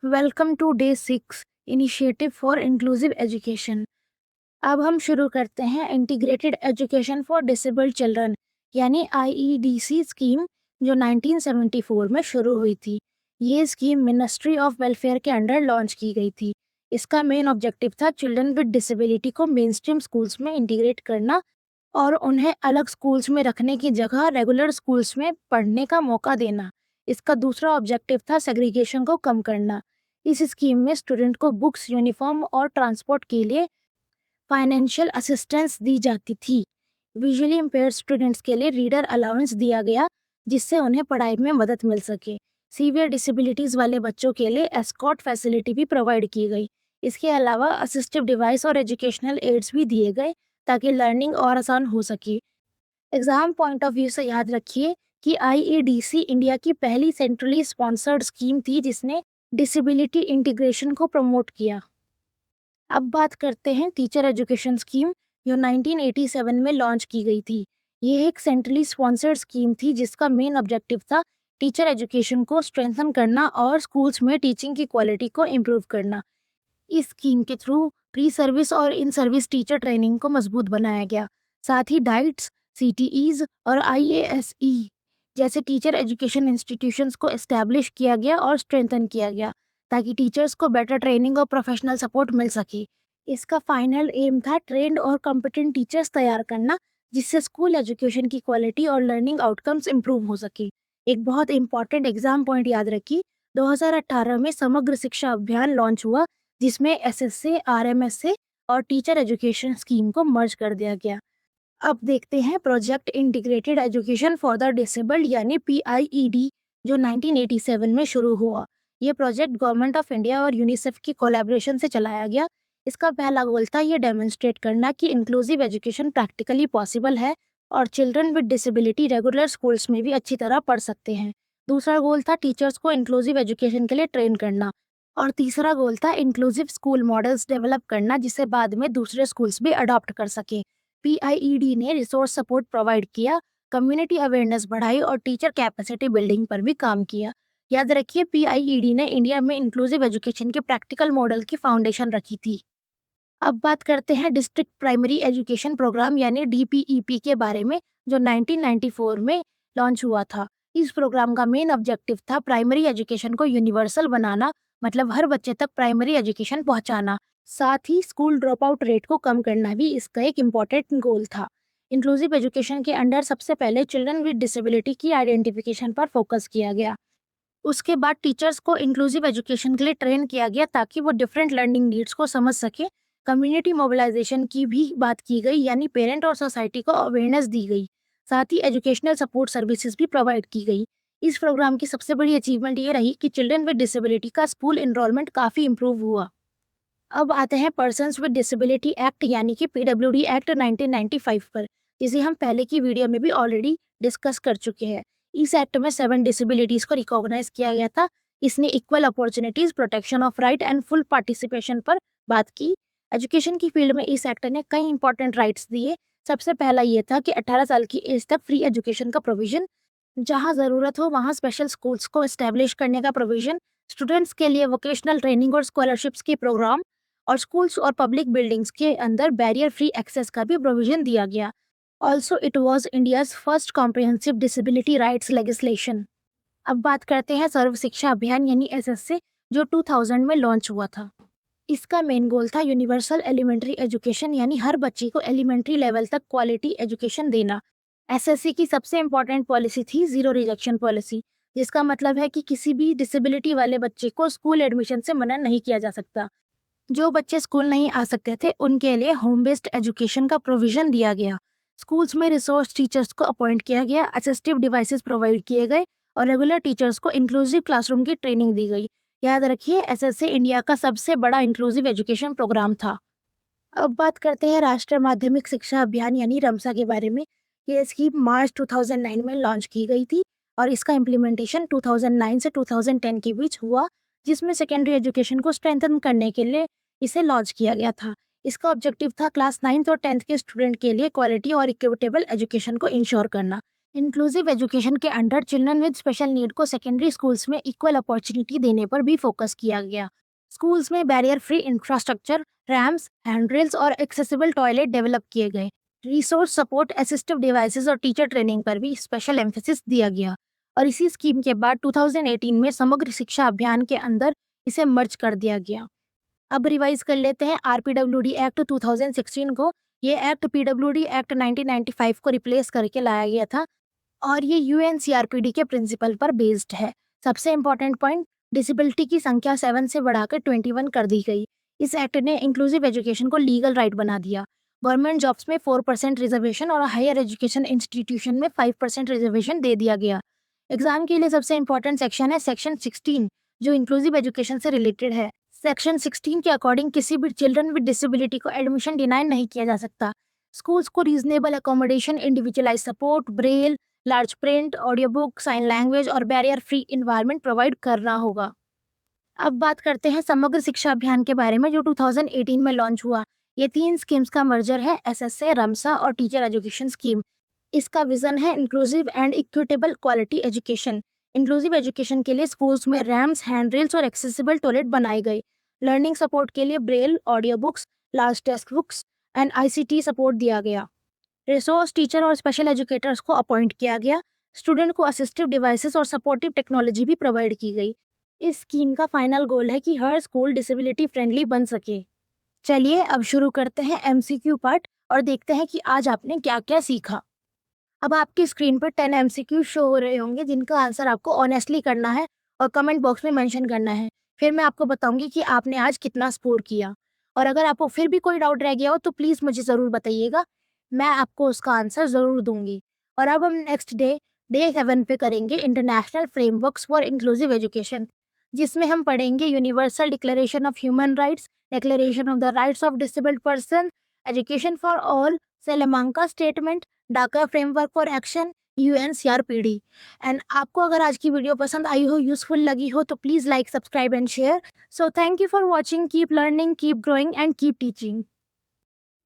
Welcome to day 6 initiative for inclusive education. अब हम शुरू करते हैं integrated education for disabled children यानी आईईडीसी स्कीम, जो 1974 में शुरू हुई थी। ये स्कीम मिनिस्ट्री ऑफ वेलफेयर के अंडर लॉन्च की गई थी। इसका मेन ऑब्जेक्टिव था चिल्ड्रन विद डिसेबिलिटी को मेन स्ट्रीम स्कूल्स में इंटीग्रेट करना और उन्हें अलग स्कूल्स में रखने की जगह रेगुलर स्कूल्स में पढ़ने का मौका देना। इसका दूसरा ऑब्जेक्टिव था सेग्रीगेशन को कम करना। इस स्कीम में स्टूडेंट को बुक्स, यूनिफॉर्म और ट्रांसपोर्ट के लिए फाइनेंशियल असिस्टेंस दी जाती थी। विजुअली इम्पेयर्ड स्टूडेंट्स के लिए रीडर अलाउंस दिया गया, जिससे उन्हें पढ़ाई में मदद मिल सके। सीवियर डिसेबिलिटीज वाले बच्चों के लिए एस्कॉर्ट फैसिलिटी भी प्रोवाइड की गई। इसके अलावा असिस्टिव डिवाइस और एजुकेशनल एड्स भी दिए गए ताकि लर्निंग और आसान हो सके। एग्जाम पॉइंट ऑफ व्यू से याद रखिए कि आईईडीसी इंडिया की पहली सेंट्रली स्पॉन्सर्ड स्कीम थी जिसने डिसेबिलिटी इंटीग्रेशन को प्रमोट किया। अब बात करते हैं टीचर एजुकेशन स्कीम, जो 1987 में लॉन्च की गई थी। ये एक सेंट्रली स्पॉन्सर्ड स्कीम थी जिसका मेन ऑब्जेक्टिव था टीचर एजुकेशन को स्ट्रेंथन करना और स्कूल्स में टीचिंग की क्वालिटी को इम्प्रूव करना। इस स्कीम के थ्रू प्री सर्विस और इन सर्विस टीचर ट्रेनिंग को मजबूत बनाया गया। साथ ही डाइट्स, सीटीईज और आईएएसई जैसे टीचर एजुकेशन इंस्टीट्यूशंस को एस्टैब्लिश किया गया और स्ट्रेंथन किया गया ताकि टीचर्स को बेटर ट्रेनिंग और प्रोफेशनल सपोर्ट मिल सके। इसका फाइनल एम था ट्रेंड और कॉम्पिटेंट टीचर्स तैयार करना, जिससे स्कूल एजुकेशन की क्वालिटी और लर्निंग आउटकम्स इंप्रूव हो सके। एक बहुत इंपॉर्टेंट एग्जाम पॉइंट याद रखिए, 2018 में समग्र शिक्षा अभियान लॉन्च हुआ, जिसमें एसएसए, आरएमएसए और टीचर एजुकेशन स्कीम को मर्ज कर दिया गया। अब देखते हैं project integrated education for the disabled यानी पीआईईडी, जो 1987 में शुरू हुआ। ये प्रोजेक्ट गवर्नमेंट ऑफ इंडिया और यूनिसेफ की कोलैबोरेशन से चलाया गया। इसका पहला गोल था ये डेमोन्स्ट्रेट करना कि इंक्लूसिव एजुकेशन प्रैक्टिकली पॉसिबल है और children with disability regular schools में भी अच्छी तरह पढ़ सकते हैं। दूसरा गोल था टीचर्स को इंक्लूसिव एजुकेशन के लिए ट्रेन करना और तीसरा गोल था इंक्लूसिव स्कूल मॉडल्स डेवलप करना, जिसे बाद में दूसरे स्कूल्स भी अडॉप्ट कर सके। पीआईईडी ने रिसोर्स सपोर्ट प्रोवाइड किया, कम्युनिटी अवेयरनेस बढ़ाई और टीचर कैपेसिटी बिल्डिंग पर भी काम किया। याद रखिए, पीआईईडी ने इंडिया में इंक्लूसिव एजुकेशन के प्रैक्टिकल मॉडल की फाउंडेशन रखी थी। अब बात करते हैं डिस्ट्रिक्ट प्राइमरी एजुकेशन प्रोग्राम यानी डीपीईपी के बारे में, जो 1994 में लॉन्च हुआ था। इस प्रोग्राम का मेन ऑब्जेक्टिव था प्राइमरी एजुकेशन को यूनिवर्सल बनाना, मतलब हर बच्चे तक प्राइमरी एजुकेशन पहुंचाना। साथ ही स्कूल ड्रॉप आउट रेट को कम करना भी इसका एक इम्पॉर्टेंट गोल था। इंक्लूसिव एजुकेशन के अंडर सबसे पहले चिल्ड्रन विद डिसेबिलिटी की आइडेंटिफिकेशन पर फोकस किया गया। उसके बाद टीचर्स को इंक्लूसिव एजुकेशन के लिए ट्रेन किया गया ताकि वो डिफरेंट लर्निंग नीड्स को समझ सके। कम्युनिटी मोबिलाइजेशन की भी बात की गई, यानी पेरेंट और सोसाइटी को अवेयरनेस दी गई। साथ ही एजुकेशनल सपोर्ट सर्विसेज भी प्रोवाइड की गई। इस प्रोग्राम की सबसे बड़ी अचीवमेंट ये रही कि चिल्ड्रन विद डिसेबिलिटी का स्कूल एनरोलमेंट काफ़ी इंप्रूव हुआ। अब आते हैं पर्सन्स विद डिसेबिलिटी एक्ट यानी कि पीडब्ल्यूडी एक्ट 1995 पर, जिसे हम पहले की वीडियो में भी ऑलरेडी डिस्कस कर चुके हैं। इस एक्ट में 7 डिसेबिलिटीज को रिकॉग्नाइज किया गया था। इसने equal opportunities, protection of right and full participation पर बात की। एजुकेशन की फील्ड में इस एक्ट ने कई इंपॉर्टेंट राइट्स दिए। सबसे पहला ये था कि 18 साल की एज तक फ्री एजुकेशन का प्रोविजन, जहां ज़रूरत हो वहां स्पेशल स्कूल्स को एस्टेब्लिश करने का प्रोविजन, स्टूडेंट्स के लिए वोकेशनल ट्रेनिंग और स्कॉलरशिप्स के प्रोग्राम, और स्कूल्स और पब्लिक बिल्डिंग्स के अंदर बैरियर फ्री एक्सेस का भी प्रोविजन दिया गया। Also it was India's first comprehensive disability rights legislation. अब बात करते हैं सर्व शिक्षा अभियान यानी एसएसए, जो 2000 में लॉन्च हुआ था। इसका मेन गोल था यूनिवर्सल एलिमेंट्री एजुकेशन, यानी हर बच्चे को एलिमेंट्री लेवल तक क्वालिटी एजुकेशन देना। एसएससी की सबसे इम्पॉर्टेंट पॉलिसी थी जीरो रिजेक्शन पॉलिसी, जिसका मतलब है कि किसी भी डिसेबिलिटी वाले बच्चे को स्कूल एडमिशन से मना नहीं किया जा सकता। जो बच्चे स्कूल नहीं आ सकते थे उनके लिए होम बेस्ड एजुकेशन का प्रोविजन दिया गया। स्कूल्स में रिसोर्स टीचर्स को अपॉइंट किया गया, असिस्टिव डिवाइसेस प्रोवाइड किए गए और रेगुलर टीचर्स को इंक्लूसिव क्लासरूम की ट्रेनिंग दी गई। याद रखिए, एसएसए इंडिया का सबसे बड़ा इंक्लूसिव एजुकेशन प्रोग्राम था। अब बात करते हैं राष्ट्रीय माध्यमिक शिक्षा अभियान यानी रमसा के बारे में। ये स्कीम मार्च 2009 में लॉन्च की गई थी और इसका इम्प्लीमेंटेशन 2009 से 2010 के बीच हुआ, जिसमें सेकेंडरी एजुकेशन को स्ट्रेंथन करने के लिए इसे लॉन्च किया गया था। इसका ऑब्जेक्टिव था क्लास 9th और 10th के स्टूडेंट के लिए क्वालिटी और इक्विटेबल एजुकेशन को इंश्योर करना। इंक्लूसिव एजुकेशन के under children with special need को सेकेंडरी स्कूल्स में इक्वल अपॉर्चुनिटी देने पर भी फोकस किया गया। स्कूल्स में बैरियर फ्री इंफ्रास्ट्रक्चर, रैम्स, हैंड्रेल्स और एक्सेसिबल टॉयलेट डेवलप किए गए। रिसोर्स सपोर्ट, असिस्टिव डिवाइसेस और टीचर ट्रेनिंग पर भी स्पेशल एम्फेसिस दिया गया। और इसी स्कीम के बाद 2018 में समग्र शिक्षा अभियान के अंदर इसे मर्ज कर दिया गया। अब रिवाइज कर लेते हैं आरपीडब्ल्यूडी एक्ट 2016 को। ये एक्ट पीडब्ल्यूडी एक्ट 1995 को रिप्लेस करके लाया गया था और ये यूएनसीआरपीडी के प्रिंसिपल पर बेस्ड है। सबसे इंपॉर्टेंट पॉइंट, डिसेबिलिटी की संख्या 7 से बढ़ाकर 21 कर दी गई। इस एक्ट ने इंक्लूसिव एजुकेशन को लीगल राइट बना दिया। गवर्नमेंट जॉब्स में 4% रिजर्वेशन और हायर एजुकेशन इंस्टीट्यूशन में 5% रिजर्वेशन दे दिया गया। एग्जाम के लिए सबसे इंपॉर्टेंट सेक्शन है सेक्शन 16, जो इंक्लूसिव एजुकेशन से रिलेटेड है। सेक्शन 16 के अकॉर्डिंग किसी भी चिल्ड्रन विद डिसेबिलिटी को एडमिशन डिनाई नहीं किया जा सकता। स्कूल्स को reasonable accommodation, individualise support, braille, large print, audio book, sign language और बैरियर फ्री इन्वायरमेंट प्रोवाइड करना होगा। अब बात करते हैं समग्र शिक्षा अभियान के बारे में, जो 2018 में लॉन्च हुआ। ये 3 स्कीम्स का मर्जर है, एसएसए, रमसा और टीचर एजुकेशन स्कीम। इसका विजन है inclusive and equitable quality education. Inclusive education के लिए स्कूल्स में रैम्स, हैंडरेल्स और एक्सेसिबल टॉयलेट बनाए गए। लर्निंग सपोर्ट के लिए Braille, audio books, large text books and ICT support दिया गया। रिसोर्स टीचर और स्पेशल एजुकेटर्स को अपॉइंट किया गया। स्टूडेंट को असिस्टिव डिवाइसेस और सपोर्टिव टेक्नोलॉजी भी प्रोवाइड की गई। इस स्कीम का फाइनल गोल है कि हर स्कूल डिसेबिलिटी फ्रेंडली बन सके। चलिए अब शुरू करते हैं एमसीक्यू पार्ट और देखते हैं कि आज आपने क्या क्या सीखा। अब आपकी स्क्रीन पर 10 एमसीक्यू शो हो रहे होंगे, जिनका आंसर आपको ऑनेस्टली करना है और कमेंट बॉक्स में मेंशन करना है। फिर मैं आपको बताऊंगी कि आपने आज कितना स्कोर किया। और अगर आपको फिर भी कोई डाउट रह गया हो तो प्लीज़ मुझे ज़रूर बताइएगा, मैं आपको उसका आंसर ज़रूर दूंगी। और अब हम नेक्स्ट डे 7 पे करेंगे international frameworks for inclusive education, जिसमें हम पढ़ेंगे universal declaration of human rights, declaration of the rights of disabled person, education for all, Salamanca statement, Dhaka framework for action, UNCRPD. And आपको अगर आज की वीडियो पसंद आई हो, यूजफुल लगी हो, तो please like, subscribe and share. So thank you for watching. Keep learning, keep growing and keep teaching.